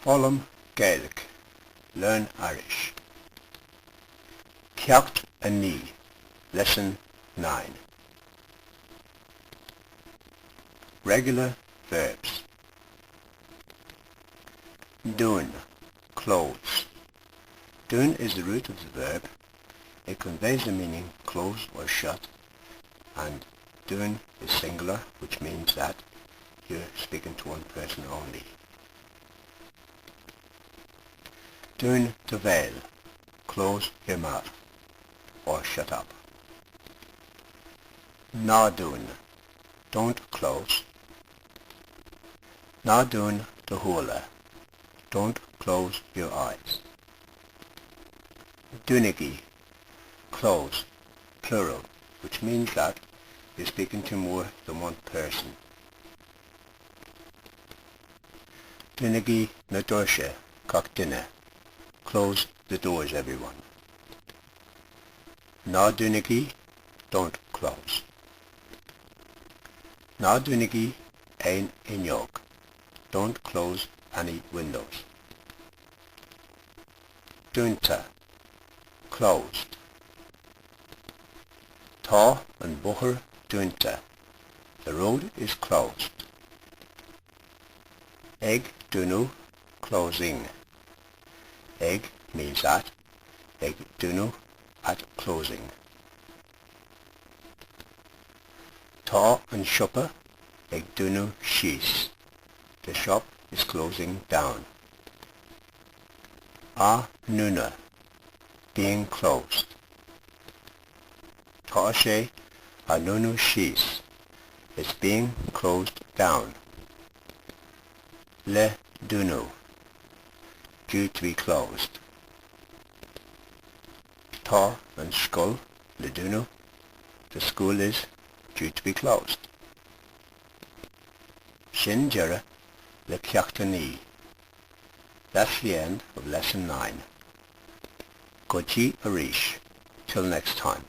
Fálam Gaelic. Learn Irish. Ceacht a ní. Lesson 9. Regular verbs. Doing, close. Doing is the root of the verb. It conveys the meaning close or shut, and doing is singular, which means that you're speaking to one person only. Doing to veil, close your mouth or shut up. Ná doing, don't close. Ná doing to hula, don't close your eyes. Dunigi, close, plural, which means that you're speaking to more than one person. Dunigi na dorsha, cockdina, close the doors, everyone. Ná dunigi, don't close. Ná dunigi ein inyog, don't close any windows. Dunta, closed. Tá an buchar dunta, the road is closed. Eg dunu, closing. Eg means at, eg dunu, at closing. Tá an shoppa, eg dunu shís, the shop is closing down. A nuna, being closed. Tá sé a nunu shís, it's being closed down. Le dunu, due to be closed. Tá an skull, le dunu, the school is due to be closed. Sin deireadh le ceacht a ní. That's the end of lesson 9. Go dtí arís. Till next time.